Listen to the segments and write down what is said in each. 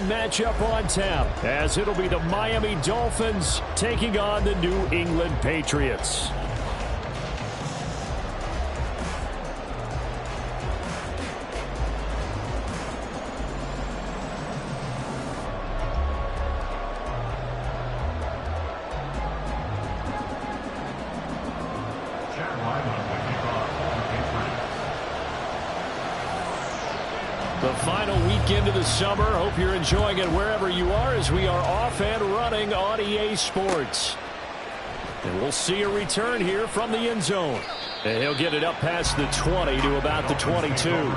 big matchup on tap, as it'll be the Miami Dolphins taking on the New England Patriots. The final weekend of the summer. Hope you're enjoying it wherever you are, as we are off and running on EA Sports. And we'll see a return here from the end zone. And he'll get it up past the 20 to about the 22.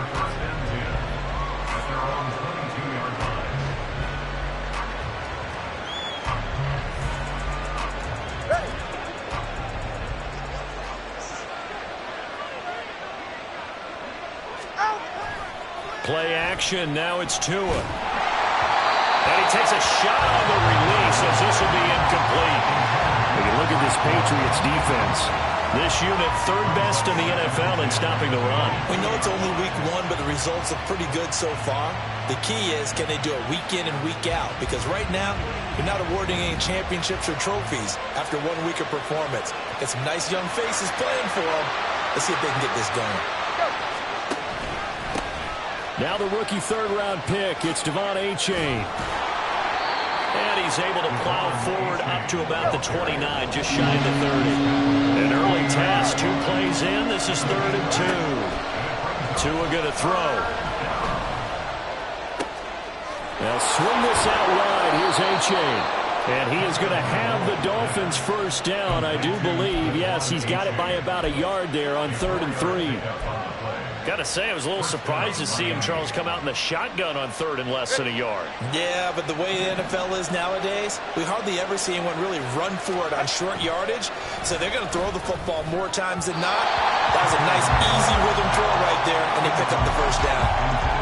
Play action, now it's Tua. And he takes a shot on the release, as this will be incomplete. When you look at this Patriots defense, this unit third best in the NFL in stopping the run. We know it's only week one, but the results are pretty good so far. The key is, can they do it week in and week out? Because right now, you're not awarding any championships or trophies after 1 week of performance. Got some nice young faces playing for them. Let's see if they can get this going. Now the rookie third-round pick, it's Devon Achane. And he's able to plow forward up to about the 29, just shy of the 30. An early task, 2 plays in. This is 3rd and 2. Tua going to throw. They'll swing this out wide. Here's Achane. And he is going to have the Dolphins first down, I do believe. Yes, he's got it by about a yard there on 3rd and 3. Got to say, I was a little surprised to see him, Charles, come out in the shotgun on 3rd and less than a yard. Yeah, but the way the NFL is nowadays, we hardly ever see anyone really run for it on short yardage. So they're going to throw the football more times than not. That was a nice, easy rhythm throw right there, and they pick up the first down.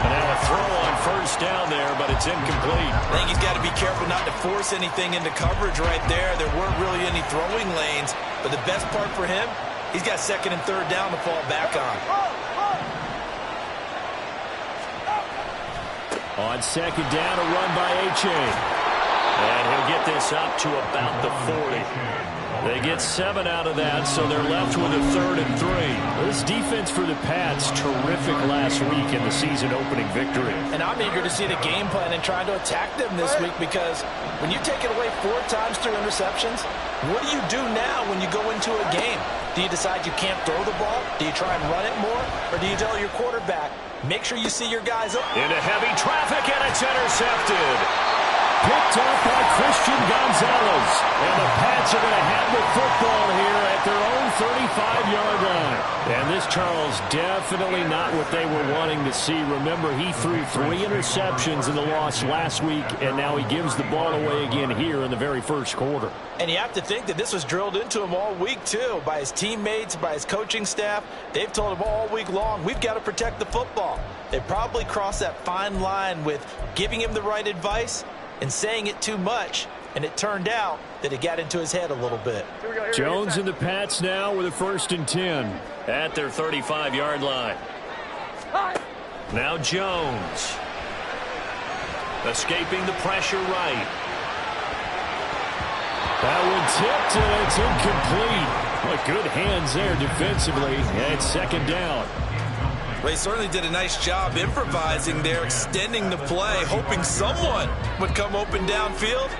And now a throw on first down there, but it's incomplete. I think he's got to be careful not to force anything into coverage right there. There weren't really any throwing lanes, but the best part for him, he's got 2nd and 3rd down to fall back on. On 2nd down, a run by Achane. And he'll get this up to about the 40. They get 7 out of that, so they're left with a 3rd and 3. This defense for the Pats, terrific last week in the season-opening victory. And I'm eager to see the game plan and trying to attack them this week, because when you take it away 4 times through interceptions, what do you do now when you go into a game? Do you decide you can't throw the ball? Do you try and run it more? Or do you tell your quarterback, make sure you see your guys up? Into heavy traffic, and it's intercepted. Picked off by Christian Gonzalez. And the Pats are going to have the football here at their own 35-yard line. And this, Charles, definitely not what they were wanting to see. Remember, he threw 3 interceptions in the loss last week, and now he gives the ball away again here in the very first quarter. And you have to think that this was drilled into him all week, too, by his teammates, by his coaching staff. They've told him all week long, we've got to protect the football. They probably crossed that fine line with giving him the right advice and saying it too much, and it turned out that it got into his head a little bit. Jones and the Pats now with a 1st and 10 at their 35-yard line. Now Jones. Escaping the pressure right. That one tipped, and it's incomplete. Well, good hands there defensively, and it's 2nd down. They certainly did a nice job improvising there, extending the play, hoping someone would come open downfield,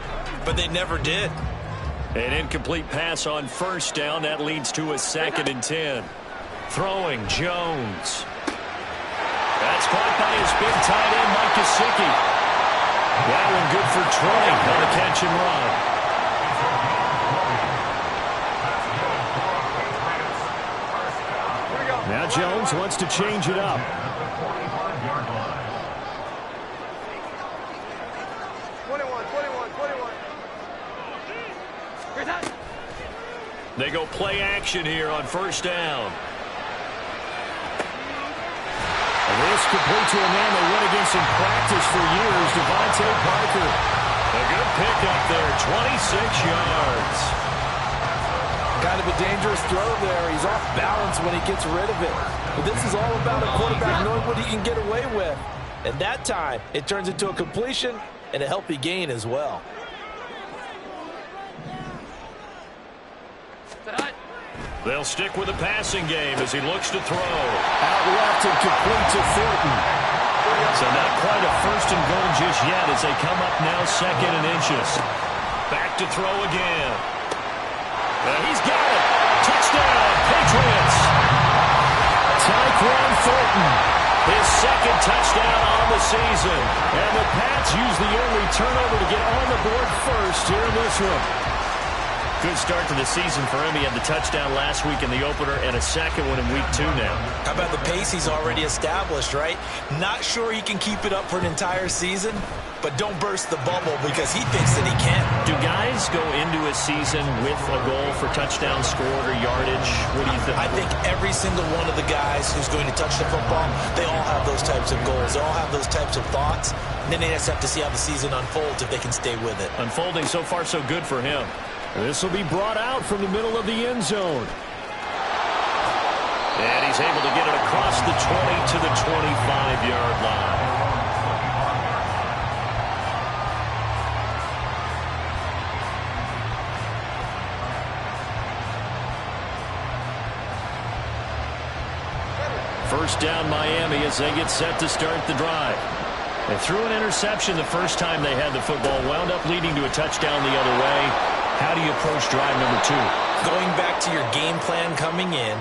but they never did. An incomplete pass on 1st down. That leads to a 2nd and 10. Throwing Jones. That's caught by his big tight end, Mike Gesicki. That one good for 20 on the catch and run. Now Jones wants to change it up. 21. They go play action here on 1st down. This complete to a man they went against in practice for years, Devontae Parker. A good pickup there, 26 yards. Kind of a dangerous throw there. He's off balance when he gets rid of it. But this is all about a quarterback knowing what he can get away with. And that time, it turns into a completion, and a healthy gain as well. They'll stick with the passing game as he looks to throw. Out left and complete to Thornton. So not quite a first and goal just yet as they come up now second and inches. Back to throw again. He's got it. Touchdown, Patriots. Tyquan Thornton, his second touchdown on the season. And the Pats use the only turnover to get on the board first here in this one. Good start to the season for him. He had the touchdown last week in the opener and a second one in week 2 now. How about the pace he's already established, right? Not sure he can keep it up for an entire season, but don't burst the bubble because he thinks that he can. Do guys go into a season with a goal for touchdown scored or yardage? What do you think? I think every single one of the guys who's going to touch the football, they all have those types of goals. They all have those types of thoughts. And then they just have to see how the season unfolds if they can stay with it. Unfolding so far so good for him. This will be brought out from the middle of the end zone. And he's able to get it across the 20 to the 25-yard line. First down Miami as they get set to start the drive. They threw an interception the first time they had the football, wound up leading to a touchdown the other way. How do you approach drive number 2? Going back to your game plan coming in,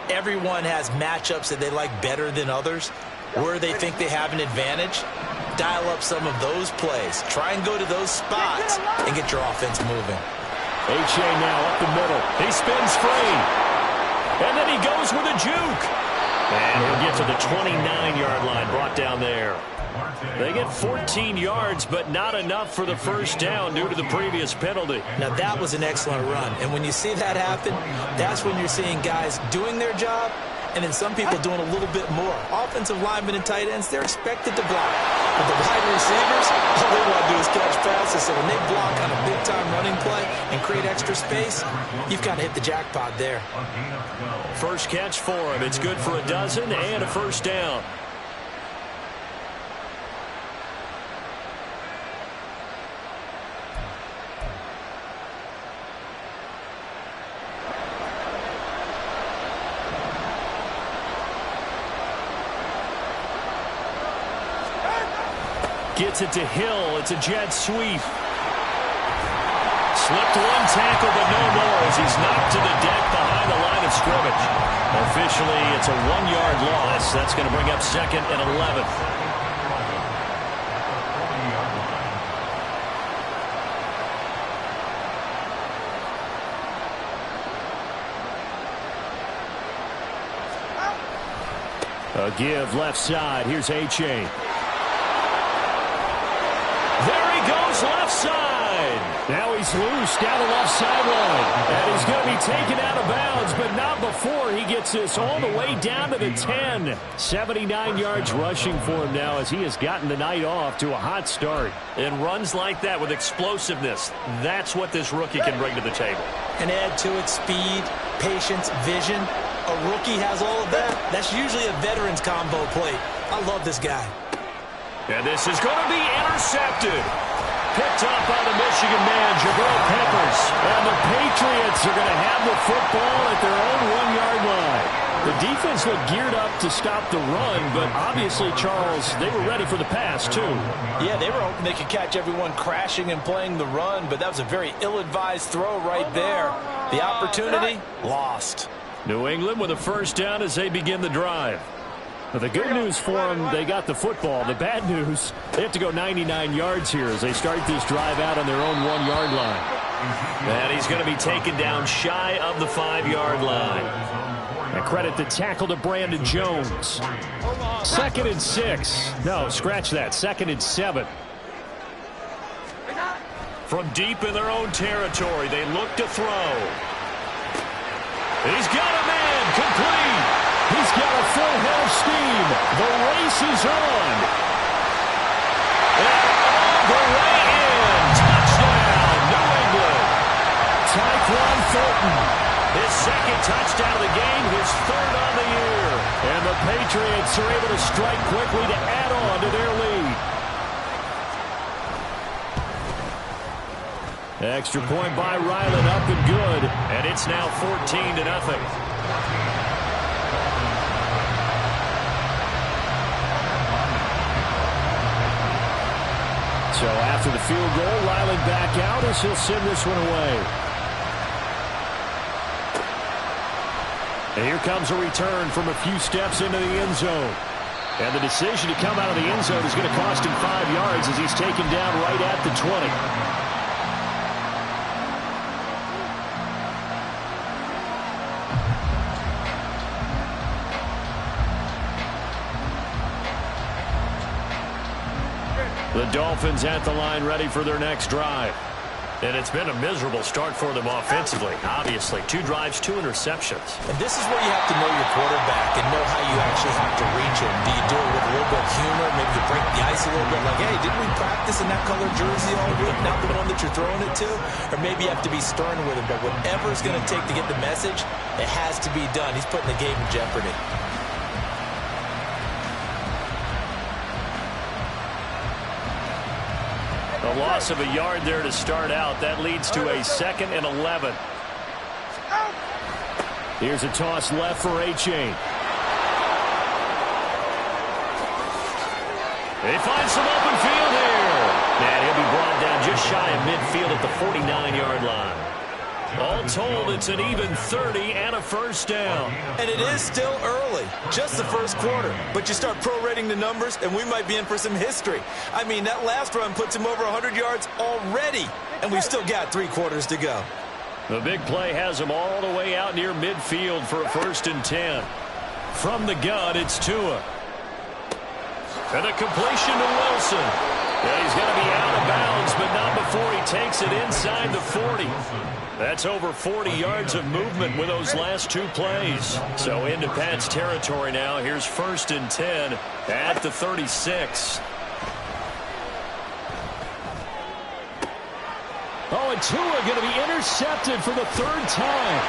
everyone has matchups that they like better than others. Where they think they have an advantage, dial up some of those plays. Try and go to those spots and get your offense moving. H.A. now up the middle. He spins free. And then he goes with a juke. And he'll get to the 29-yard line, brought down there. They get 14 yards, but not enough for the first down due to the previous penalty. Now, that was an excellent run. And when you see that happen, that's when you're seeing guys doing their job and then some people doing a little bit more. Offensive linemen and tight ends, they're expected to block. But the wide receivers, all they want to do is catch passes. So when they block on a big-time running play and create extra space, you've got to hit the jackpot there. First catch for him. It's good for a dozen and a first down. Gets it to Hill. It's a jet sweep. Slipped one tackle, but no more as he's knocked to the deck behind the line of scrimmage. Officially, it's a 1-yard loss. That's going to bring up second and 11. A give left side. Here's H.A. There he goes left side. Now he's loose down the left sideline. And he's going to be taken out of bounds, but not before he gets this all the way down to the 10. 79 yards rushing for him now as he has gotten the night off to a hot start. And runs like that with explosiveness. That's what this rookie can bring to the table. And add to it speed, patience, vision. A rookie has all of that. That's usually a veteran's combo plate. I love this guy. And this is going to be intercepted. Picked up by the Michigan man, Jabril Peppers. And the Patriots are going to have the football at their own 1-yard line. The defense looked geared up to stop the run, but obviously, Charles, they were ready for the pass, too. Yeah, they were hoping they could catch everyone crashing and playing the run, but that was a very ill-advised throw right there. The opportunity, lost. New England with a first down as they begin the drive. But the good news for them, they got the football. The bad news, they have to go 99 yards here as they start this drive out on their own 1-yard line. And he's going to be taken down shy of the 5-yard line. And credit the tackle to Brandon Jones. 2nd and 6. No, scratch that. 2nd and 7. From deep in their own territory, they look to throw. He's got a man complete. He's got a full head of steam. The race is on. And all the way in. Touchdown, New England. Tyquan Thornton. His second touchdown of the game, his third on the year. And the Patriots are able to strike quickly to add on to their lead. Extra point by Ryland, up and good. And it's now 14-0. So after the field goal, Ryland back out as he'll send this one away. And here comes a return from a few steps into the end zone. And the decision to come out of the end zone is going to cost him 5 yards as he's taken down right at the 20. The Dolphins at the line ready for their next drive. And it's been a miserable start for them offensively. Obviously, 2 drives, 2 interceptions. And this is where you have to know your quarterback and know how you actually have to reach him. Do you do it with a little bit of humor? Maybe you break the ice a little bit like, hey, didn't we practice in that color jersey all week? Not the one that you're throwing it to? Or maybe you have to be stern with him. But whatever it's going to take to get the message, it has to be done. He's putting the game in jeopardy. A loss of a yard there to start out. That leads to a 2nd and 11. Here's a toss left for A-Chain. They find some open field here. And he'll be brought down just shy of midfield at the 49-yard line. All told, it's an even 30 and a first down. And it is still early, just the first quarter. But you start prorating the numbers, and we might be in for some history. I mean, that last run puts him over 100 yards already, and we've still got 3 quarters to go. The big play has him all the way out near midfield for a 1st and 10. From the gun, it's Tua. And a completion to Wilson. Yeah, he's going to be out of bounds, but not before he takes it inside the 40. That's over 40 yards of movement with those last 2 plays. So into Pat's territory now. Here's 1st and 10 at the 36. Oh, and Tua going to be intercepted for the 3rd time.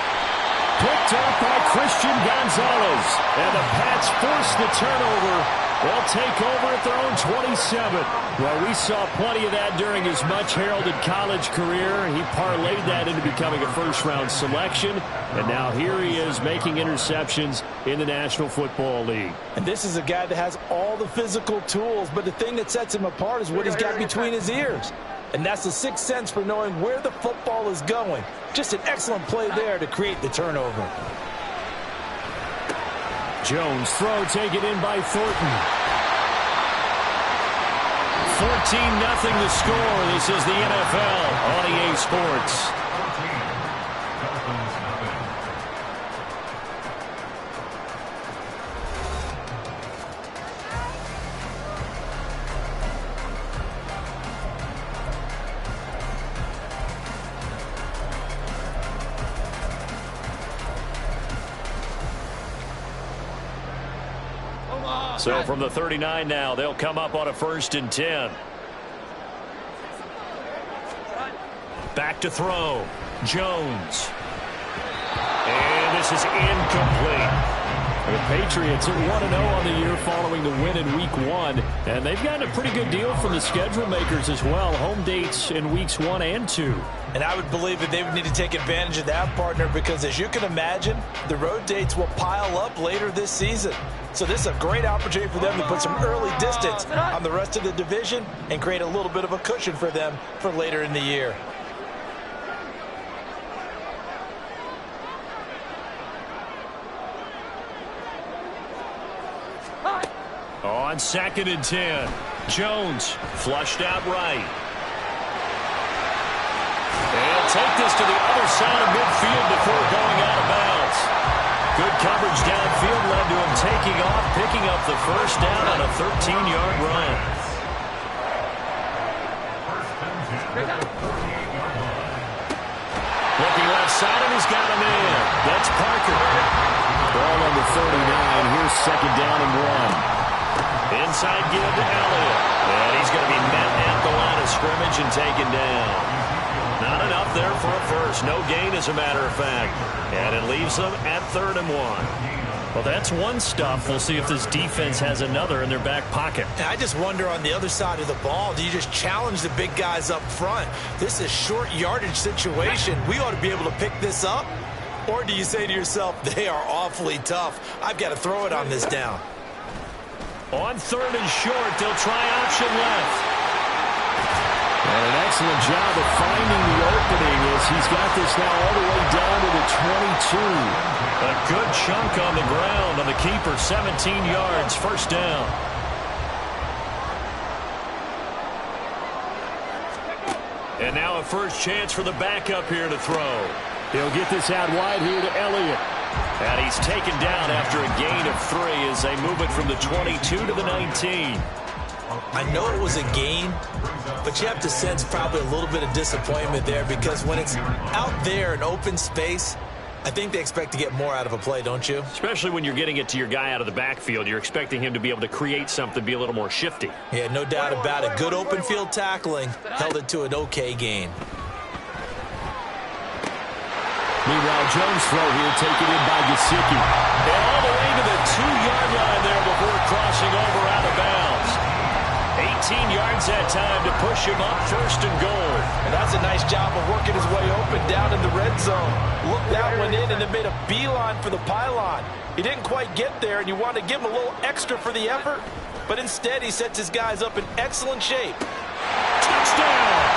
Picked up by Christian Gonzalez. And the Pats force the turnover. They'll take over at their own 27. Well, we saw plenty of that during his much-heralded college career. He parlayed that into becoming a first-round selection. And now here he is making interceptions in the National Football League. And this is a guy that has all the physical tools, but the thing that sets him apart is what he's got between his ears. And that's the 6th sense for knowing where the football is going. Just an excellent play there to create the turnover. Jones throw taken in by Thornton. 14-0 the score. This is the NFL on EA Sports. So from the 39 now, they'll come up on a 1st and 10. Back to throw. Jones. And this is incomplete. The Patriots are 1-0 on the year following the win in Week 1. And they've gotten a pretty good deal from the schedule makers as well. Home dates in Weeks 1 and 2. And I would believe that they would need to take advantage of that, partner, because as you can imagine, the road dates will pile up later this season. So this is a great opportunity for them to put some early distance on the rest of the division and create a little bit of a cushion for them for later in the year. On 2nd and 10, Jones flushed out right. And take this to the other side of midfield before going out of bounds. Good coverage downfield led to him taking off, picking up the 1st down on a 13-yard run. Looking left side, and he's got him in. That's Parker. Ball number 39. Here's 2nd down and 1. Inside give to Elliott. And he's going to be met at the line of scrimmage and taken down. Not enough there for a first. No gain, as a matter of fact. And it leaves them at 3rd and 1. Well, that's one stuff. We'll see if this defense has another in their back pocket. And I just wonder on the other side of the ball, do you just challenge the big guys up front? This is a short yardage situation. We ought to be able to pick this up. Or do you say to yourself, they are awfully tough. I've got to throw it on this down. On 3rd and short, they'll try option left. And an excellent job of finding the opening as he's got this now all the way down to the 22. A good chunk on the ground on the keeper, 17 yards, first down. And now a first chance for the backup here to throw. He'll get this out wide here to Elliott. And he's taken down after a gain of 3 as they move it from the 22 to the 19. I know it was a gain, but you have to sense probably a little bit of disappointment there because when it's out there in open space, I think they expect to get more out of a play, don't you? Especially when you're getting it to your guy out of the backfield. You're expecting him to be able to create something, be a little more shifty. Yeah, no doubt about it. Good open field tackling held it to an okay gain. Meanwhile, Jones' throw here taken in by Gesicki. And all the way to the 2-yard line there before crossing over out of bounds. 18 yards that time to push him up 1st and goal. And that's a nice job of working his way open down in the red zone. Looked that one in and then made a beeline for the pylon. He didn't quite get there, and you want to give him a little extra for the effort. But instead, he sets his guys up in excellent shape. Touchdown!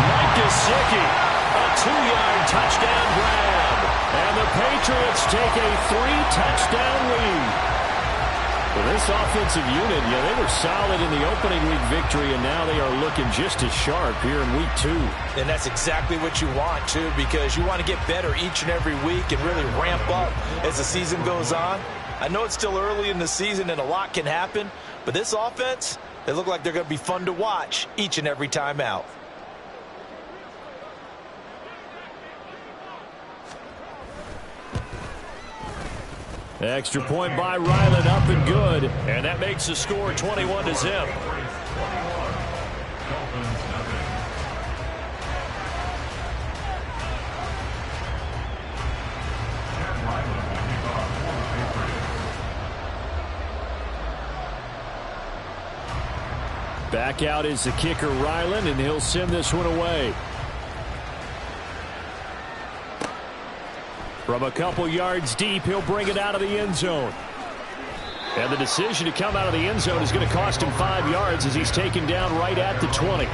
Mike Gesicki, a 2-yard touchdown grab. And the Patriots take a 3-touchdown lead. Well, this offensive unit, they were solid in the opening week victory, and now they are looking just as sharp here in week 2. And that's exactly what you want, too, because you want to get better each and every week and really ramp up as the season goes on. I know it's still early in the season and a lot can happen, but this offense, they look like they're going to be fun to watch each and every time out. Extra point by Ryland, up and good. And that makes the score 21-0. Back out is the kicker, Ryland, and he'll send this one away. From a couple yards deep, he'll bring it out of the end zone. And the decision to come out of the end zone is going to cost him 5 yards as he's taken down right at the 20.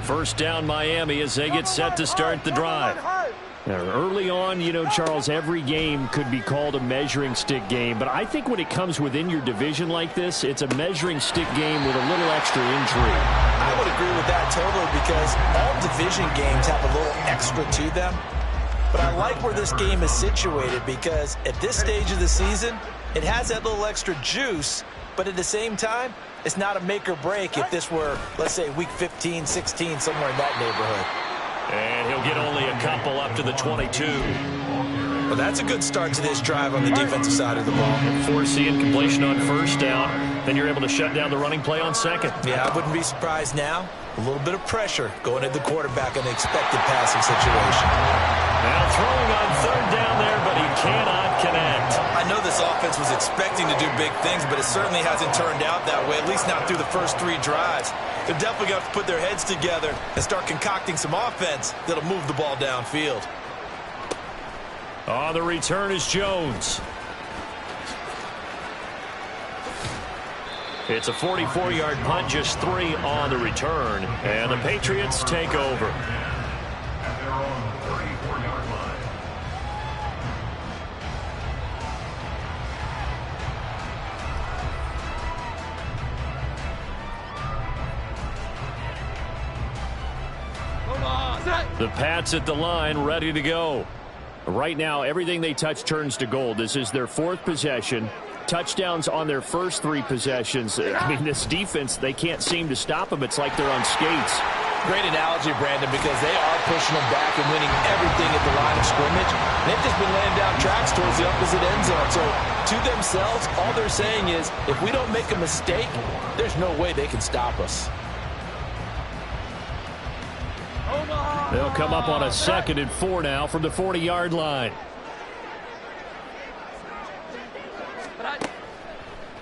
First down Miami as they get set to start the drive. Now, early on, Charles, every game could be called a measuring stick game. But I think when it comes within your division like this, it's a measuring stick game with a little extra intrigue. I would agree with that totally because all division games have a little extra to them. But I like where this game is situated because at this stage of the season, it has that little extra juice. But at the same time, it's not a make or break if this were, let's say, week 15, 16, somewhere in that neighborhood. And he'll get only a couple up to the 22. Well, that's a good start to this drive on the defensive side of the ball. Forcing incompletion on first down. Then you're able to shut down the running play on second. Yeah, I wouldn't be surprised now. A little bit of pressure going at the quarterback in an expected passing situation. Now throwing on third down there, but he cannot connect. I know this offense was expecting to do big things, but it certainly hasn't turned out that way, at least not through the first 3 drives. They're definitely going to have to put their heads together and start concocting some offense that'll move the ball downfield. On the return is Jones. It's a 44-yard punt, just 3 on the return, and the Patriots take over. The Pats at the line, ready to go. Right now, everything they touch turns to gold. This is their 4th possession. Touchdowns on their first 3 possessions. I mean, this defense, they can't seem to stop them. It's like they're on skates. Great analogy, Brandon, because they are pushing them back and winning everything at the line of scrimmage. They've just been laying down tracks towards the opposite end zone. So, to themselves, all they're saying is, if we don't make a mistake, there's no way they can stop us. They'll come up on a 2nd and 4 now from the 40-yard line.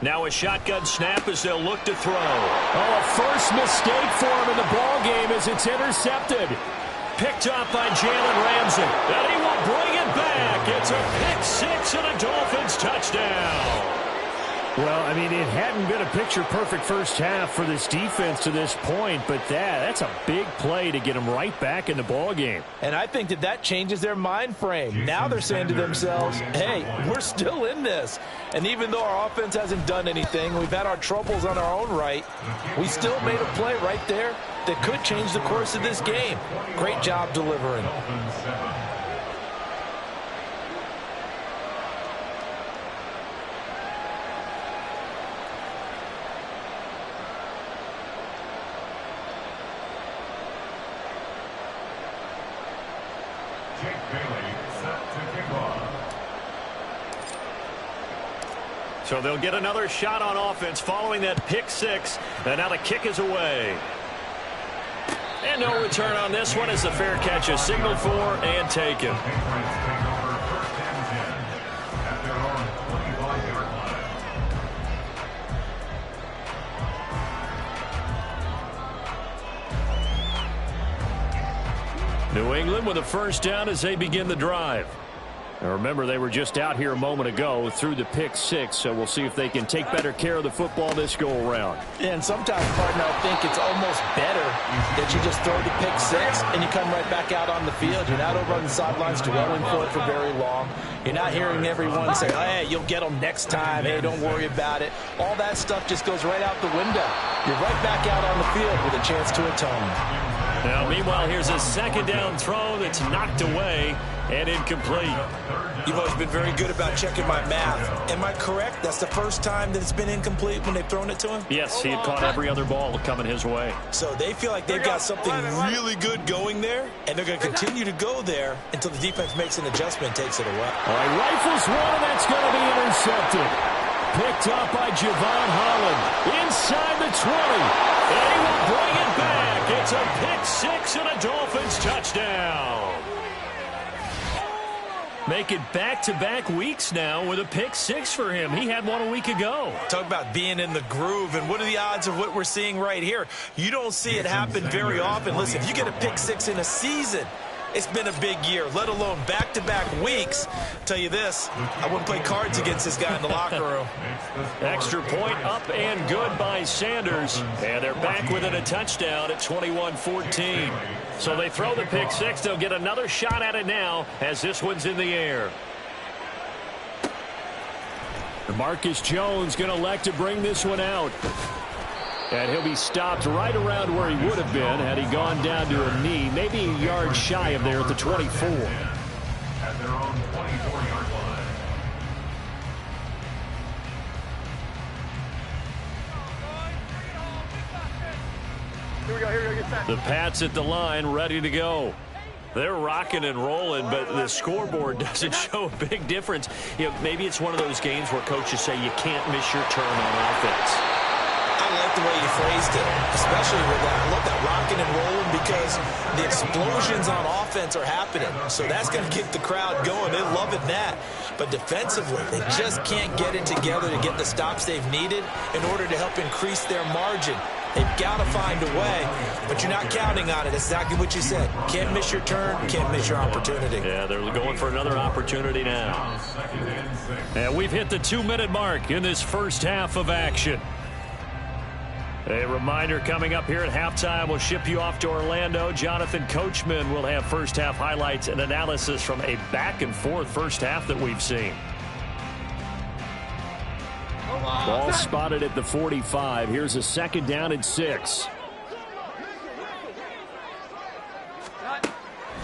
Now a shotgun snap as they'll look to throw. Oh, a first mistake for him in the ball game as it's intercepted. Picked up by Jalen Ramsey. And he will bring it back. It's a pick six and a Dolphins touchdown. Well, I mean, it hadn't been a picture-perfect first half for this defense to this point, but that's a big play to get them right back in the ball game. And I think that changes their mind frame. Now they're saying to themselves, hey, we're still in this. And even though our offense hasn't done anything, we've had our troubles on our own right, we still made a play right there that could change the course of this game. Great job delivering. So they'll get another shot on offense following that pick six. And now the kick is away. And no return on this one as the fair catch is signaled for and taken. New England with a first down as they begin the drive. Now remember, they were just out here a moment ago through the pick six, so we'll see if they can take better care of the football this go-around. Yeah, and sometimes, partner, I think it's almost better that you just throw the pick six and you come right back out on the field. You're not over on the sidelines dwelling for it for very long. You're not hearing everyone say, hey, you'll get them next time. Hey, don't worry about it. All that stuff just goes right out the window. You're right back out on the field with a chance to atone. Now, meanwhile, here's a second down throw that's knocked away and incomplete. You've always been very good about checking my math. Am I correct? That's the first time that it's been incomplete when they've thrown it to him? Yes, he had caught every other ball coming his way. So they feel like they've got something really good going there, and they're going to continue to go there until the defense makes an adjustment and takes it away. All right, rifles one, and that's going to be intercepted. Picked up by Javon Holland. Inside the 20. And he will bring it back. It's a pick six and a Dolphins touchdown. Make it back-to-back weeks now with a pick six for him. He had one a week ago. Talk about being in the groove, and what are the odds of what we're seeing right here? You don't see it happen very often. Listen, if you get a pick six in a season, it's been a big year, let alone back-to-back weeks. I'll tell you this, I wouldn't play cards against this guy in the locker room. Extra point up and good by Sanders. And they're back within a touchdown at 21-14. So they throw the pick six. They'll get another shot at it now as this one's in the air. Marcus Jones going to elect to bring this one out. And he'll be stopped right around where he would have been had he gone down to a knee, maybe a yard shy of there at the 24. At their own 24-yard line. Here we go, get set. The Pats at the line, ready to go. They're rocking and rolling, but the scoreboard doesn't show a big difference. You know, maybe it's one of those games where coaches say you can't miss your turn on offense. I like the way you phrased it, especially with that. I love that rocking and rolling because the explosions on offense are happening. So that's going to keep the crowd going. They're loving that. But defensively, they just can't get it together to get the stops they've needed in order to help increase their margin. They've got to find a way, but you're not counting on it. That's exactly what you said. Can't miss your turn, can't miss your opportunity. Yeah, they're going for another opportunity now. And we've hit the 2-minute mark in this first half of action. A reminder coming up here at halftime, we'll ship you off to Orlando. Jonathan Coachman will have first half highlights and analysis from a back-and-forth first half that we've seen. Ball spotted at the 45. Here's a second down and 6.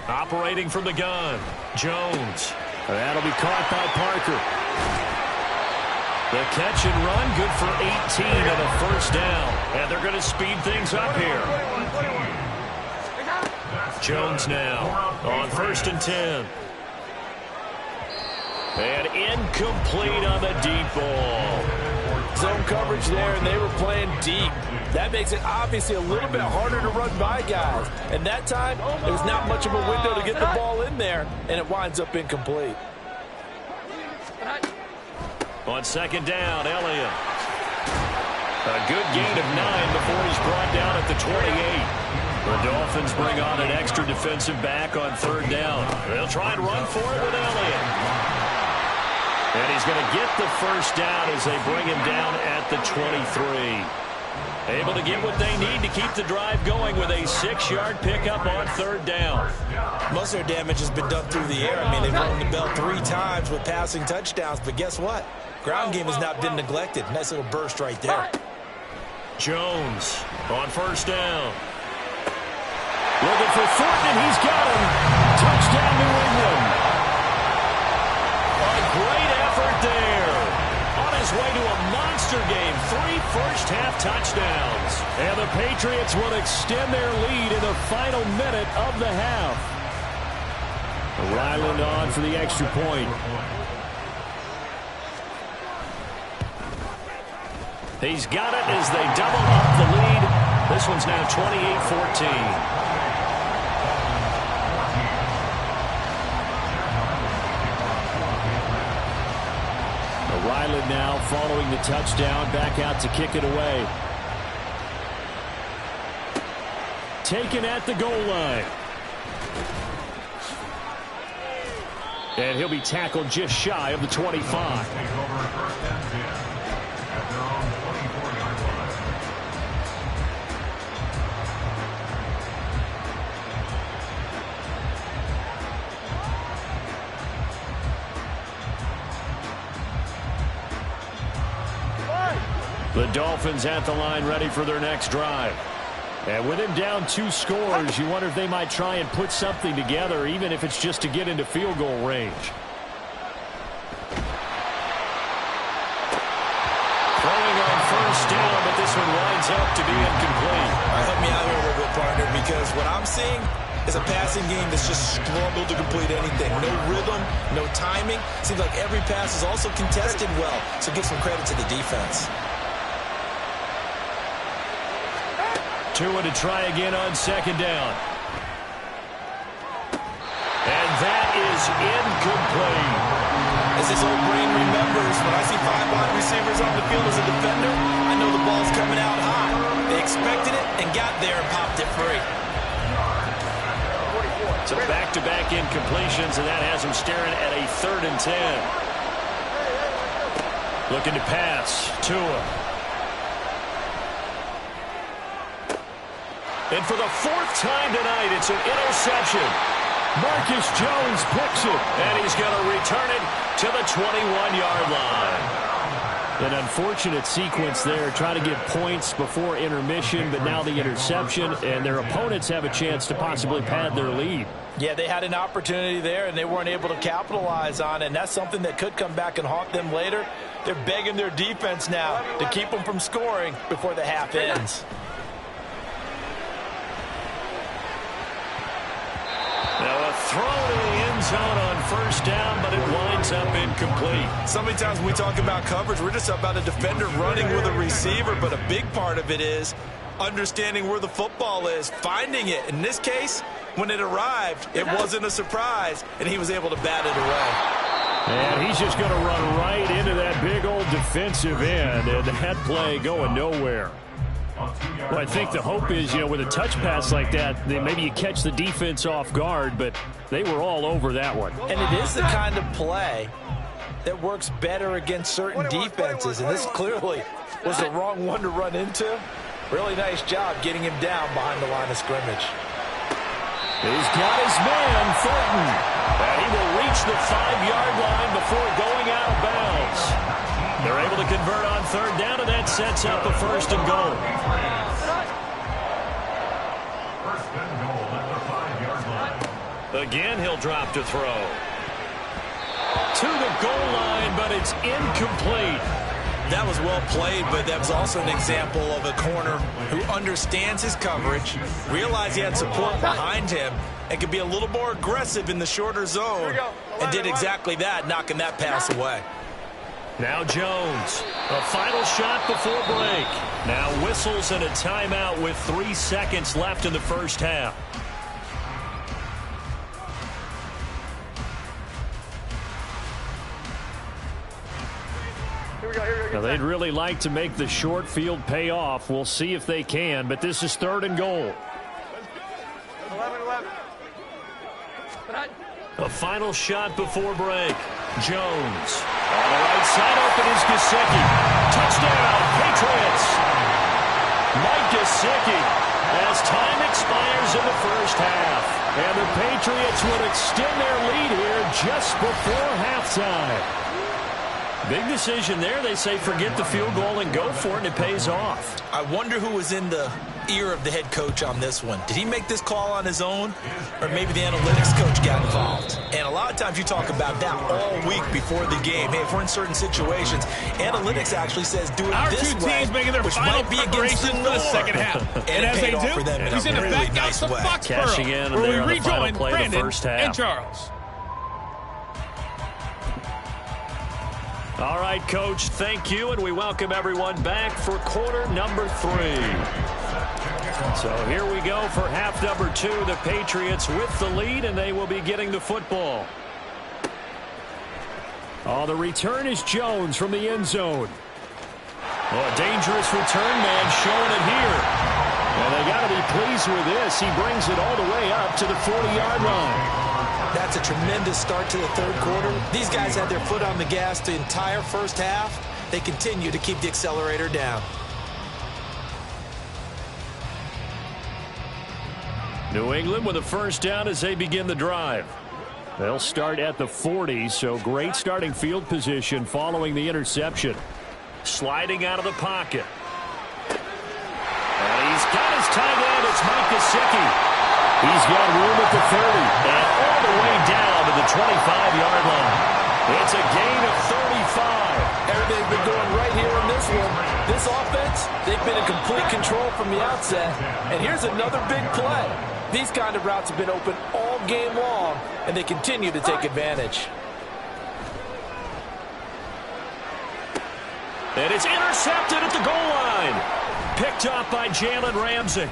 Operating from the gun, Jones. That'll be caught by Parker. The catch and run, good for 18 and a first down. And they're going to speed things up here. Jones now on 1st and 10. And incomplete on the deep ball. zone coverage there, and they were playing deep. That makes it obviously a little bit harder to run by guys. And that time, there was not much of a window to get the ball in there, and it winds up incomplete. On second down, Elliott. A good gain of 9 before he's brought down at the 28. The Dolphins bring on an extra defensive back on third down. They'll try and run for it with Elliott. And he's going to get the first down as they bring him down at the 23. Able to get what they need to keep the drive going with a 6-yard pickup on third down. Most of their damage has been done through the air. I mean, they've rung the bell 3 times with passing touchdowns, but guess what? Ground game has not been neglected. Nice little burst right there. Jones on first down. Looking for Thornton, and he's got him. Touchdown, New England. A great effort there. On his way to a monster game. 3 first-half touchdowns. And the Patriots will extend their lead in the final minute of the half. Ryland on for the extra point. He's got it as they double up the lead. This one's now 28-14. Ryland now following the touchdown, back out to kick it away. Taken at the goal line. And he'll be tackled just shy of the 25. The Dolphins at the line ready for their next drive. And with him down 2 scores, you wonder if they might try and put something together, even if it's just to get into field goal range. Throwing on first down, but this one winds up to be incomplete. All right, help me out here a little bit, partner, because what I'm seeing is a passing game that's just struggled to complete anything. No rhythm, no timing. Seems like every pass is also contested well, so give some credit to the defense. Tua to try again on second down. And that is incomplete. As his old brain remembers, when I see 5 wide receivers on the field as a defender, I know the ball's coming out high. They expected it and got there and popped it free. So back-to-back incompletions, and that has him staring at a 3rd and 10. Looking to pass. Tua. And for the 4th time tonight, it's an interception. Marcus Jones picks it, and he's going to return it to the 21-yard line. An unfortunate sequence there, trying to get points before intermission, but now the interception, and their opponents have a chance to possibly pad their lead. Yeah, they had an opportunity there, and they weren't able to capitalize on it, and that's something that could come back and haunt them later. They're begging their defense now to keep them from scoring before the half ends. Now a throw to the end zone on first down, but it winds up incomplete. So many times when we talk about coverage, we're just about a defender running with a receiver, but a big part of it is understanding where the football is, finding it. In this case, when it arrived, it wasn't a surprise, and he was able to bat it away. And he's just going to run right into that big old defensive end, and that play going nowhere. Well, I think the hope is, with a touch pass like that, maybe you catch the defense off guard, but they were all over that one. And it is the kind of play that works better against certain defenses, and this clearly was the wrong one to run into. Really nice job getting him down behind the line of scrimmage. He's got his man, Thornton, and he will reach the 5-yard line before going out of bounds. They're able to convert on third down, and that sets up a 1st and goal. First and goal at the 5-yard line. Again, he'll drop to throw. To the goal line, but it's incomplete. That was well played, but that was also an example of a corner who understands his coverage, realized he had support behind him, and could be a little more aggressive in the shorter zone, and did exactly that, knocking that pass away. Now Jones, a final shot before break. Now whistles and a timeout with 3 seconds left in the first half. Here we go. Now they'd really like to make the short field pay off. We'll see if they can, but this is 3rd and goal. 11. A final shot before break. Jones. On the right side, open is Gesicki. Touchdown, Patriots. Mike Gesicki as time expires in the first half. And the Patriots would extend their lead here just before halftime. Big decision there. They say forget the field goal and go for it, and it pays off. I wonder who was in the ear of the head coach on this one. Did he make this call on his own, or maybe the analytics coach got involved? And a lot of times you talk about that all week before the game. Hey, if we're in certain situations, analytics actually says do it this way. Our two teams making their final preparations for the second half. And as they do, he's in the back out to Cashing in, Foxborough, where we the final rejoin play of the Brandon first half. and Charles. All right, Coach, thank you, and we welcome everyone back for quarter number 3. So here we go for half number 2. The Patriots with the lead, and they will be getting the football. Oh, the return is Jones from the end zone. Oh, a dangerous return man showing it here. And they got to be pleased with this. He brings it all the way up to the 40-yard line. That's a tremendous start to the third quarter. These guys had their foot on the gas the entire first half. They continue to keep the accelerator down. New England with a first down as they begin the drive. They'll start at the 40, so great starting field position following the interception. Sliding out of the pocket. And he's got his tight end. It's Mike Gesicki. He's got room at the 30 and all the way down to the 25-yard line. It's a gain of 35. Everything's been going right here in this one. This offense, they've been in complete control from the outset. And here's another big play. These kind of routes have been open all game long, and they continue to take advantage. And it's intercepted at the goal line. Picked up by Jalen Ramsey.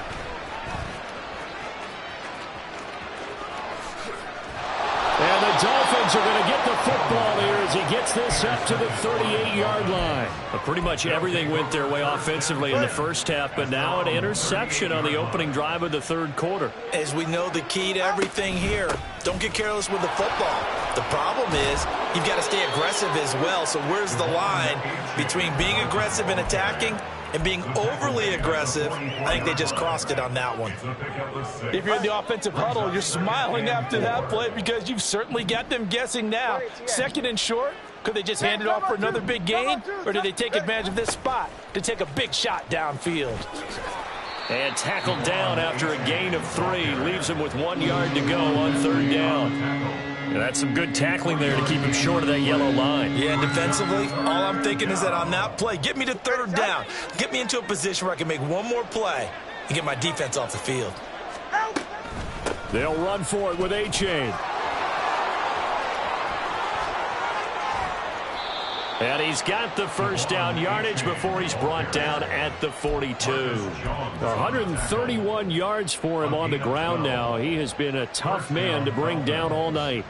And the Dolphins are going to get the football here as he gets this up to the 38-yard line. But pretty much everything went their way offensively in the first half, but now an interception on the opening drive of the third quarter. As we know, the key to everything here, don't get careless with the football. The problem is you've got to stay aggressive as well. So where's the line between being aggressive and attacking and being overly aggressive? I think they just crossed it on that one. If you're in the offensive huddle, you're smiling after that play because you've certainly got them guessing now. 2nd and short, could they just hand it off for another big gain? Or do they take advantage of this spot to take a big shot downfield? And tackled down after a gain of 3. Leaves him with 1 yard to go on 3rd down. And that's some good tackling there to keep him short of that yellow line. Yeah, and defensively, all I'm thinking is that on that play, get me to 3rd down. Get me into a position where I can make one more play and get my defense off the field. They'll run for it with A-Chain. And he's got the first down yardage before he's brought down at the 42. 131 yards for him on the ground now. He has been a tough man to bring down all night.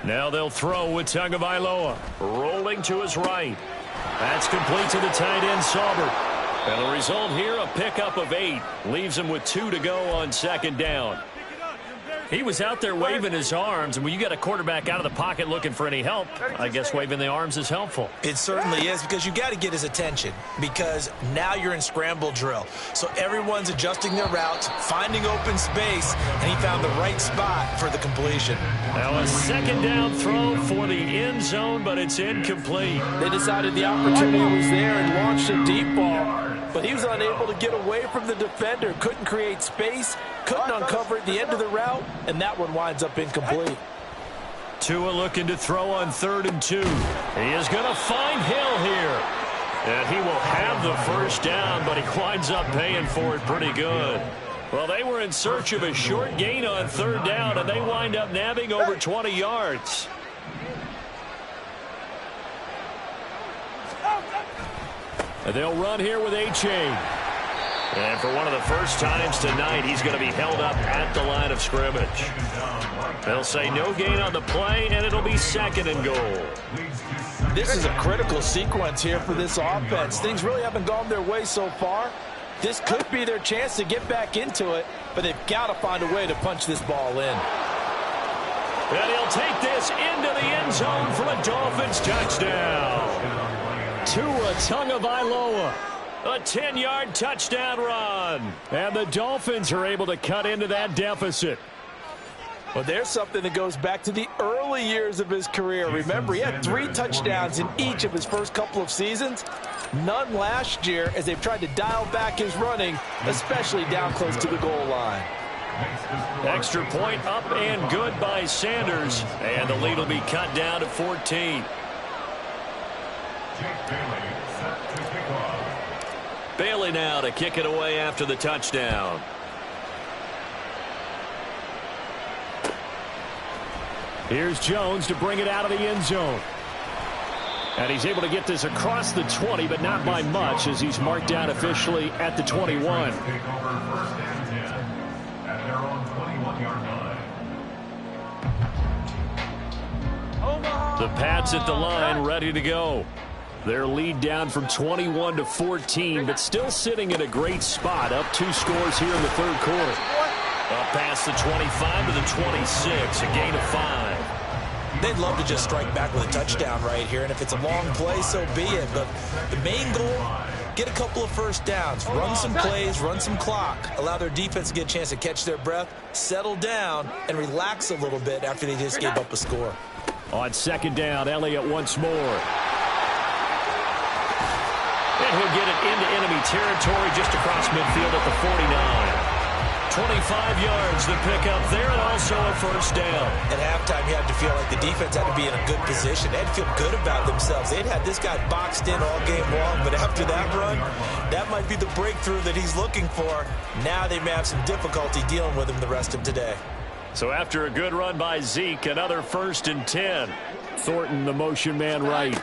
Now they'll throw with Tagovailoa. Rolling to his right. That's complete to the tight end, Saubert. And the result here, a pickup of 8. Leaves him with 2 to go on 2nd down. He was out there waving his arms, and when you got a quarterback out of the pocket looking for any help, I guess waving the arms is helpful. It certainly is, because you got to get his attention, because now you're in scramble drill. So everyone's adjusting their routes, finding open space, and he found the right spot for the completion. Now a 2nd down throw for the end zone, but it's incomplete. They decided the opportunity was there and launched a deep ball. But he was unable to get away from the defender, couldn't create space, couldn't uncover at the end of the route, and that one winds up incomplete. Tua looking to throw on 3rd and 2. He is going to find Hill here. And he will have the first down, but he winds up paying for it pretty good. Well, they were in search of a short gain on third down, and they wind up nabbing over 20 yards. And they'll run here with A-Chain. And for one of the first times tonight, he's going to be held up at the line of scrimmage. They'll say no gain on the play, and it'll be 2nd and goal. This is a critical sequence here for this offense. Things really haven't gone their way so far. This could be their chance to get back into it, but they've got to find a way to punch this ball in. And he'll take this into the end zone for a Dolphins touchdown. Tua Tagovailoa. A 10-yard touchdown run. And the Dolphins are able to cut into that deficit. Well, there's something that goes back to the early years of his career. Remember, he had 3 touchdowns in each of his first couple of seasons. None last year as they've tried to dial back his running, especially down close to the goal line. Extra point up and good by Sanders. And the lead will be cut down to 14. Bailey now to kick it away after the touchdown. Here's Jones to bring it out of the end zone. And he's able to get this across the 20, but not by much, as he's marked down officially at the 21. The Pats at the line, ready to go. Their lead down from 21 to 14, but still sitting in a great spot, up 2 scores here in the third quarter. Up past the 25 to the 26, a gain of 5. They'd love to just strike back with a touchdown right here, and if it's a long play, so be it. But the main goal, get a couple of first downs, run some plays, run some clock, allow their defense to get a chance to catch their breath, settle down, and relax a little bit after they just gave up a score. On 2nd down, Elliott once more. And he'll get it into enemy territory just across midfield at the 49. 25 yards the pickup there, and also a first down. At halftime, you had to feel like the defense had to be in a good position. They had to feel good about themselves. They'd had this guy boxed in all game long, but after that run, that might be the breakthrough that he's looking for. Now they may have some difficulty dealing with him the rest of today. So after a good run by Zeke, another 1st and 10. Thornton, the motion man right.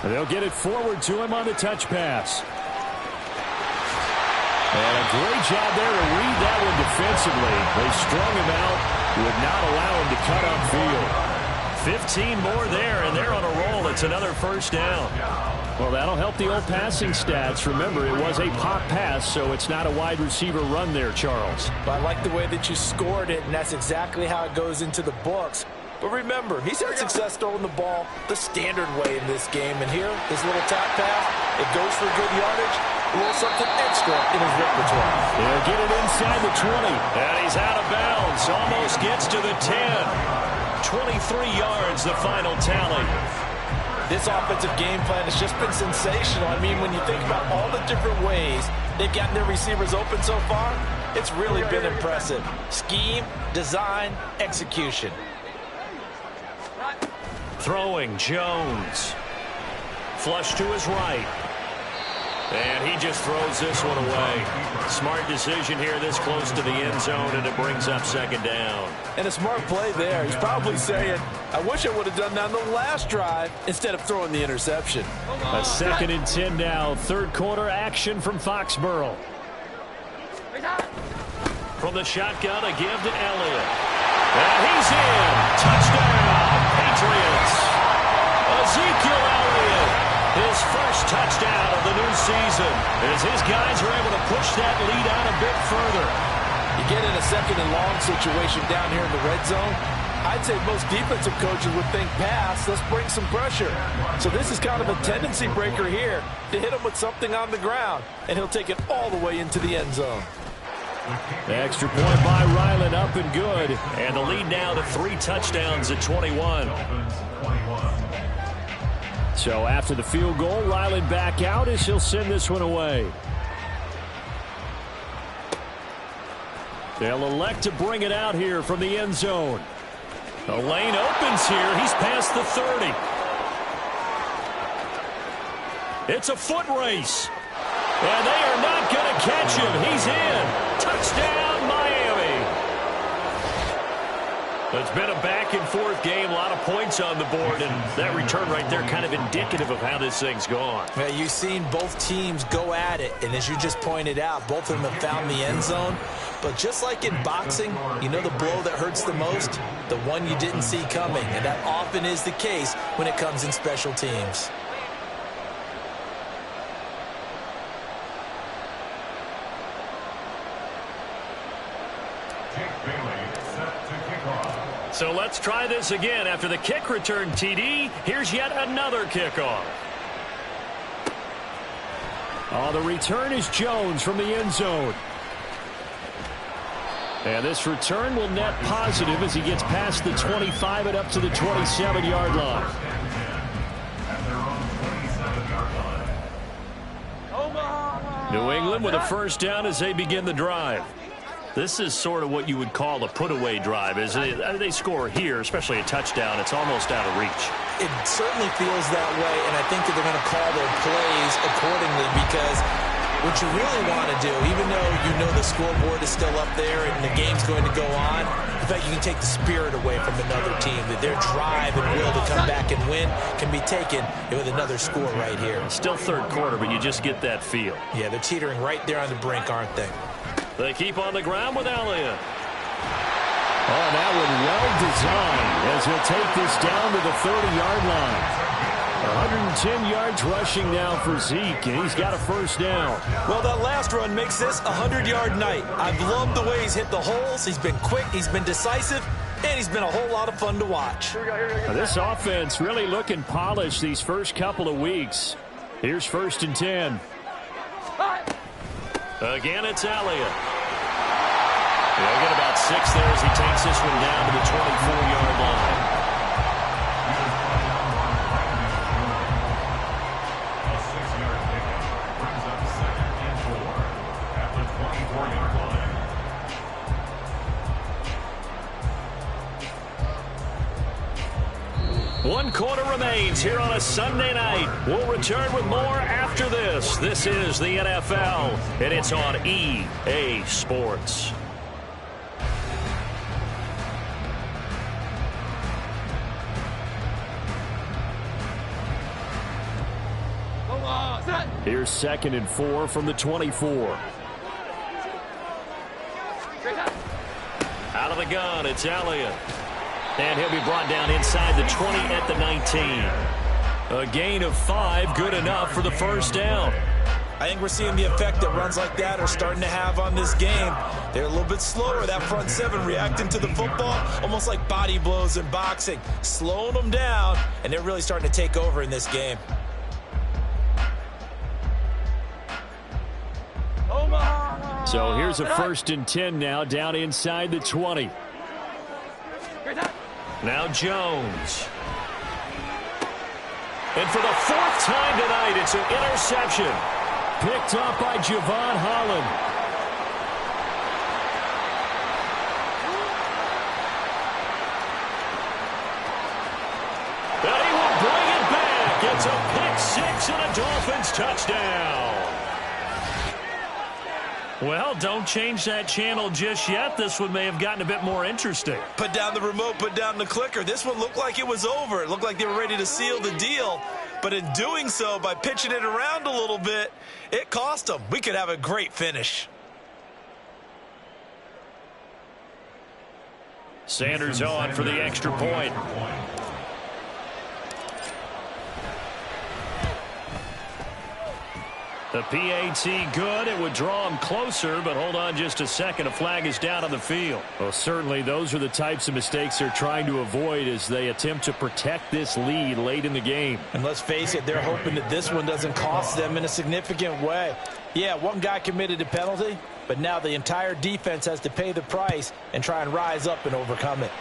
And they'll get it forward to him on the touch pass. And a great job there to read that one defensively. They strung him out, would not allow him to cut upfield. 15 more there, and they're on a roll. It's another first down. Well, that'll help the old passing stats. Remember, it was a pop pass, so it's not a wide receiver run there, Charles. But I like the way that you scored it, and that's exactly how it goes into the books. But remember, he's had success throwing the ball the standard way in this game. And here, this little tap pass, it goes for good yardage, a little something extra in his repertoire. He'll get it inside the 20. And he's out of bounds. Almost gets to the 10. 23 yards, the final tally. This offensive game plan has just been sensational. I mean, when you think about all the different ways they've gotten their receivers open so far, it's really been impressive. Scheme, design, execution. Throwing, Jones. Flush to his right. And he just throws this one away. Smart decision here this close to the end zone, and it brings up 2nd down. And a smart play there. He's probably saying, I wish I would have done that on the last drive instead of throwing the interception. A 2nd and 10 now. Third quarter action from Foxborough. From the shotgun, a give to Elliott. And he's in. Touchdown, Patriots. Ezekiel Elliott, his first touchdown of the new season, as his guys are able to push that lead out a bit further. You get in a 2nd and long situation down here in the red zone, I'd say most defensive coaches would think pass, let's bring some pressure. So this is kind of a tendency breaker here to hit him with something on the ground, and he'll take it all the way into the end zone. Extra point by Ryland, up and good. And the lead now to 3 touchdowns at 21. So after the field goal, Ryland back out as he'll send this one away. They'll elect to bring it out here from the end zone. The lane opens here. He's past the 30. It's a foot race. And they are not going to catch him. He's in. Touchdown. it's been a back-and-forth game, a lot of points on the board, and that return right there kind of indicative of how this thing's gone. Well, you've seen both teams go at it, and as you just pointed out, both of them have found the end zone. But just like in boxing, you know the blow that hurts the most? The one you didn't see coming, and that often is the case when it comes in special teams. So let's try this again. After the kick return TD, here's yet another kickoff. Oh, the return is Jones from the end zone. And this return will net positive as he gets past the 25 and up to the 27-yard line. New England with a first down as they begin the drive. This is sort of what you would call a put-away drive. As they score here, especially a touchdown, it's almost out of reach. It certainly feels that way, and I think that they're going to call their plays accordingly because what you really want to do, even though you know the scoreboard is still up there and the game's going to go on, in fact, you can take the spirit away from another team, that their drive and will to come back and win can be taken with another score right here. Still third quarter, but you just get that feel. Yeah, they're teetering right there on the brink, aren't they? They keep on the ground with Elliott. Oh, that one well designed as he'll take this down to the 30-yard line. 110 yards rushing now for Zeke, and he's got a first down. Well, that last run makes this a 100-yard night. I've loved the way he's hit the holes. He's been quick, he's been decisive, and he's been a whole lot of fun to watch. Now, this offense really looking polished these first couple of weeks. Here's 1st and 10. Again, it's Elliott. He'll get about 6 there as he takes this one down to the 24-yard line. A 6-yard pickup brings up 2nd and 4 at the 24-yard line. 1 quarter remains here on a Sunday night. We'll return with more after this. This is the NFL, and it's on EA Sports. Here's 2nd and 4 from the 24. Out of the gun, it's Elliott. And he'll be brought down inside the 20 at the 19. A gain of 5, good enough for the first down. I think we're seeing the effect that runs like that are starting to have on this game. They're a little bit slower, that front seven reacting to the football, almost like body blows in boxing, slowing them down, and they're really starting to take over in this game. So here's a 1st and 10 now, down inside the 20. Now Jones. And for the 4th time tonight, it's an interception. Picked up by Javon Holland. And he will bring it back. It's a pick 6 and a Dolphins touchdown. Well, don't change that channel just yet. This one may have gotten a bit more interesting. Put down the remote, put down the clicker. This one looked like it was over. It looked like they were ready to seal the deal. But in doing so, by pitching it around a little bit, it cost them. We could have a great finish. Sanders on for the extra point. The PAT good. It would draw him closer, but hold on just a second. A flag is down on the field. Well, certainly those are the types of mistakes they're trying to avoid as they attempt to protect this lead late in the game. And let's face it, they're hoping that this one doesn't cost them in a significant way. Yeah, one guy committed a penalty, but now the entire defense has to pay the price and try and rise up and overcome it.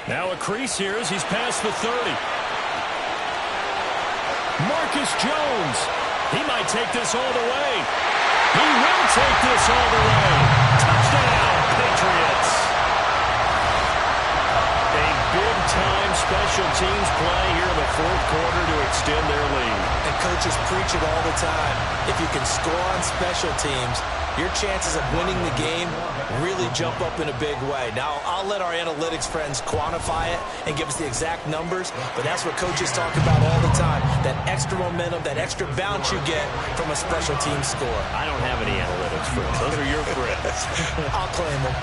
Now a crease here as he's past the 30. Marcus Jones. He might take this all the way. He will take this all the way. Touchdown, Patriots. A big-time special teams play here in the 4th quarter to extend their lead. And coaches preach it all the time. If you can score on special teams, your chances of winning the game really jump up in a big way. Now, I'll let our analytics friends quantify it and give us the exact numbers, but that's what coaches talk about all the time, that extra momentum, that extra bounce you get from a special team score. I don't have any analytics friends. Those are your friends. I'll claim them.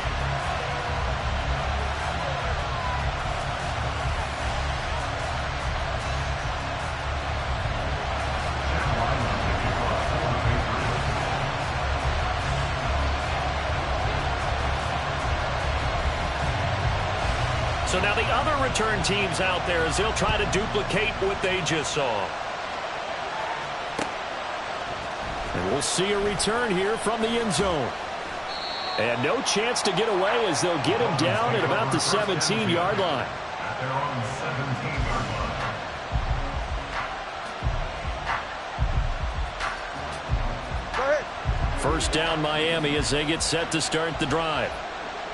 So now the other return teams out there as they'll try to duplicate what they just saw. And we'll see a return here from the end zone. And no chance to get away as they'll get him down at about the 17-yard line. At their own 17-yard line. First down Miami as they get set to start the drive.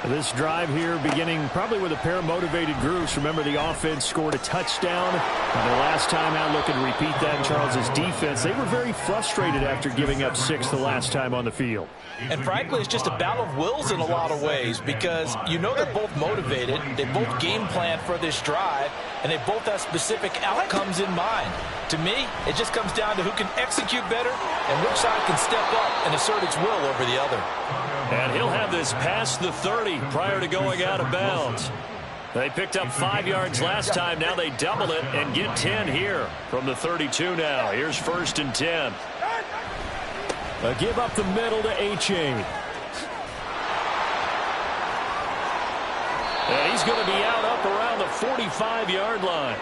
This drive here beginning probably with a pair of motivated groups. Remember, the offense scored a touchdown. And the last time out, looking to repeat that in Charles's defense. They were very frustrated after giving up 6 the last time on the field. And frankly, it's just a battle of wills in a lot of ways because you know they're both motivated. They both game plan for this drive, and they both have specific outcomes in mind. To me, it just comes down to who can execute better and which side can step up and assert its will over the other. And he'll have this past the 30 prior to going out of bounds. They picked up 5 yards last time. Now they double it and get 10 here from the 32 now. Here's 1st and 10. A give up the middle to A-Chain. And he's going to be out up around the 45-yard line.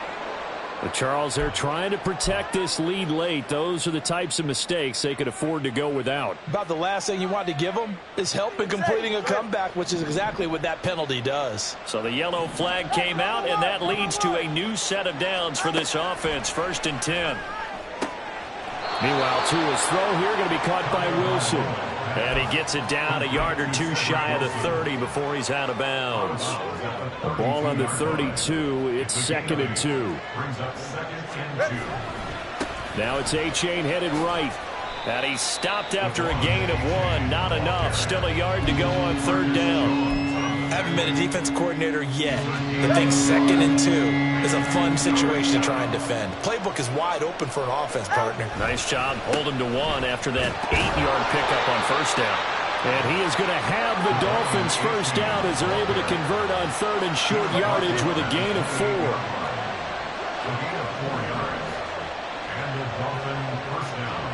But Charles, they're trying to protect this lead late. Those are the types of mistakes they could afford to go without. About the last thing you want to give them is help in completing a comeback, which is exactly what that penalty does. So the yellow flag came out, and that leads to a new set of downs for this offense. 1st and 10. Meanwhile, Tua's throw here going to be caught by Wilson. And he gets it down a yard or two shy of the 30 before he's out of bounds. The ball on the 32. It's 2nd and 2. Brings up 2nd and 2. Now it's A-Chain headed right. And he's stopped after a gain of 1. Not enough. Still a yard to go on 3rd down. Haven't been a defense coordinator yet, but think 2nd and 2 is a fun situation to try and defend. Playbook is wide open for an offense, partner. Nice job holding to 1 after that 8-yard pickup on 1st down. And he is going to have the Dolphins 1st down as they're able to convert on 3rd and short yardage with a gain of 4. A gain of 4 yards. And the Dolphin 1st down.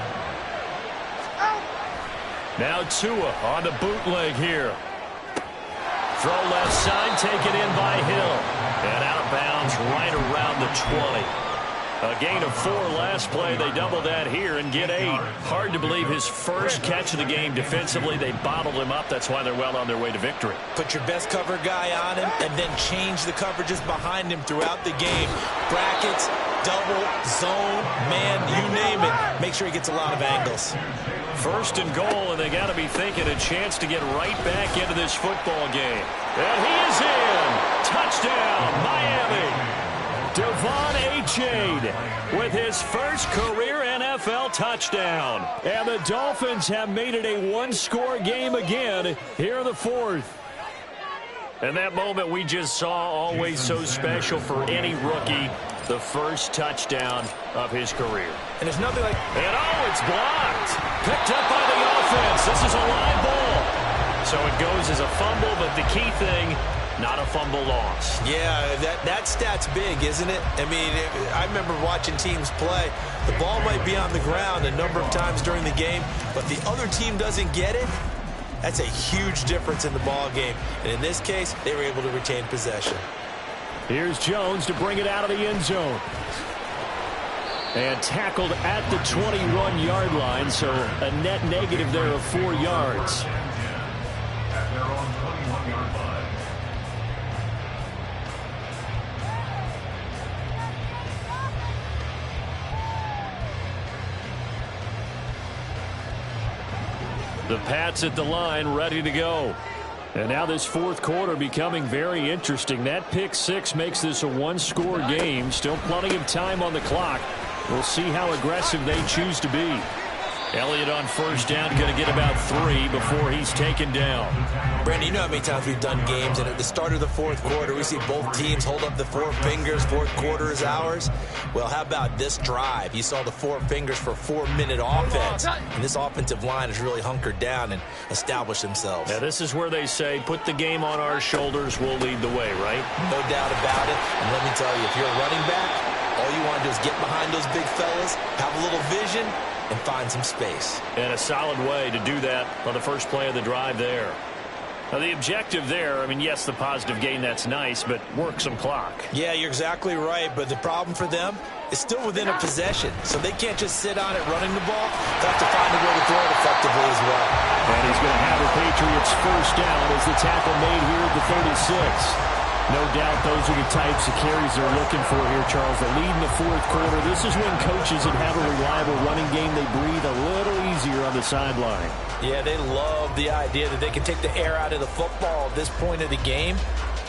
Now Tua on the bootleg here. Throw left side, taken in by Hill. And out of bounds right around the 20. A gain of 4 last play. They double that here and get 8. Hard to believe his first catch of the game defensively. They bottled him up. That's why they're well on their way to victory. Put your best cover guy on him and then change the coverages behind him throughout the game. Brackets, double, zone, man, you name it. Make sure he gets a lot of angles. 1st and goal, and they got to be thinking a chance to get right back into this football game. And he is in. Touchdown, Miami. Devon A-Chain with his first career NFL touchdown. And the Dolphins have made it a 1-score game again here in the 4th. And that moment we just saw, always so special for any rookie, the first touchdown of his career. And there's nothing like... And oh, it's blocked. Picked up by the offense. This is a live ball. So it goes as a fumble, but the key thing, not a fumble loss. Yeah, that stat's big, isn't it? I mean, I remember watching teams play. The ball might be on the ground a number of times during the game, but the other team doesn't get it. That's a huge difference in the ball game. And in this case, they were able to retain possession. Here's Jones to bring it out of the end zone. And tackled at the 21-yard line, so a net negative there of 4 yards. At their own 21-yard line. The Pats at the line, ready to go. And now this 4th quarter becoming very interesting. That pick 6 makes this a 1-score game. Still plenty of time on the clock. We'll see how aggressive they choose to be. Elliott on first down, going to get about 3 before he's taken down. Brandon, you know how many times we've done games, and at the start of the fourth quarter, we see both teams hold up the 4 fingers, fourth quarter is ours. Well, how about this drive? You saw the 4 fingers for 4-minute offense, and this offensive line has really hunkered down and established themselves. Now, this is where they say, put the game on our shoulders, we'll lead the way, right? No doubt about it, and let me tell you, if you're a running back, all you want to do is get behind those big fellas, have a little vision, and find some space. And a solid way to do that on the first play of the drive there. Now, the objective there, I mean, yes, the positive gain, that's nice, but work some clock. Yeah, you're exactly right, but the problem for them is still within a possession, so they can't just sit on it running the ball. They have to find a way to throw it effectively as well. And he's going to have the Patriots first down as the tackle made here at the 36. No doubt those are the types of carries they're looking for here, Charles. The lead in the fourth quarter. This is when coaches that have a reliable running game, they breathe a little easier on the sideline. Yeah, they love the idea that they can take the air out of the football at this point of the game.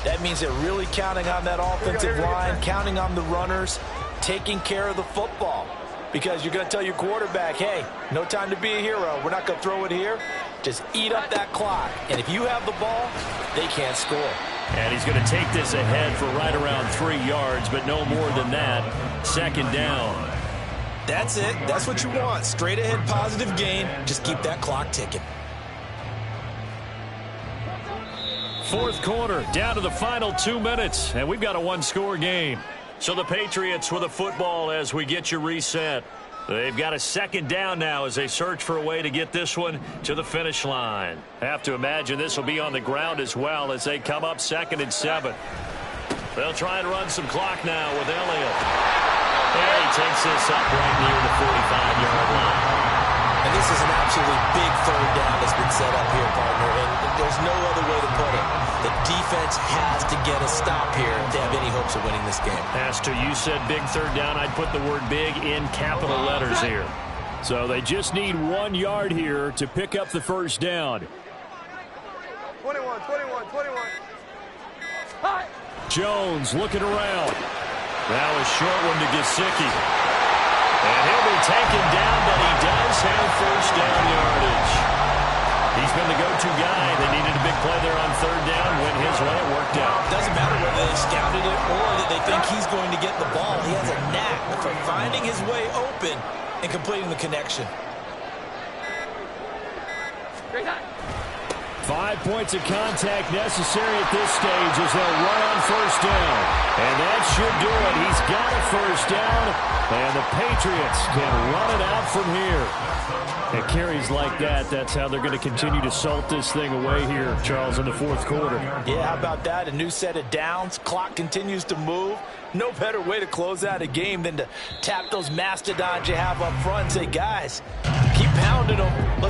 That means they're really counting on that offensive line, counting on the runners, taking care of the football. Because you're going to tell your quarterback, hey, no time to be a hero. We're not going to throw it here. Just eat up that clock. And if you have the ball, they can't score. And he's going to take this ahead for right around 3 yards, but no more than that. Second down. That's it. That's what you want. Straight ahead positive gain. Just keep that clock ticking. Fourth quarter, down to the final 2 minutes, and we've got a 1-score game. So the Patriots with a football as we get you reset. They've got a second down now as they search for a way to get this one to the finish line. Have to imagine this will be on the ground as well as they come up 2nd and 7. They'll try and run some clock now with Elliott. And he takes this up right near the 45-yard line. And this is an absolutely big third down that's been set up here, partner, and there's no other way to put it. The defense has to get a stop here if they have any hopes of winning this game. As to you said big third down, I'd put the word big in capital letters here. So they just need 1 yard here to pick up the first down. 21. Jones looking around. Now a short one to Gesicki. And he'll be taken down, but he does have first down yardage. He's been the go-to guy. They needed a big play there on third down. Went his way. It worked out. Doesn't matter whether they scouted it or that they think he's going to get the ball. He has a knack for finding his way open and completing the connection. 5 points of contact necessary at this stage as they'll run on first down. And that should do it. He's got a first down, and the Patriots can run it out from here. And carries like that, that's how they're going to continue to salt this thing away here, Charles, in the fourth quarter. Yeah, how about that? A new set of downs. Clock continues to move. No better way to close out a game than to tap those mastodons you have up front and say, guys, keep pounding.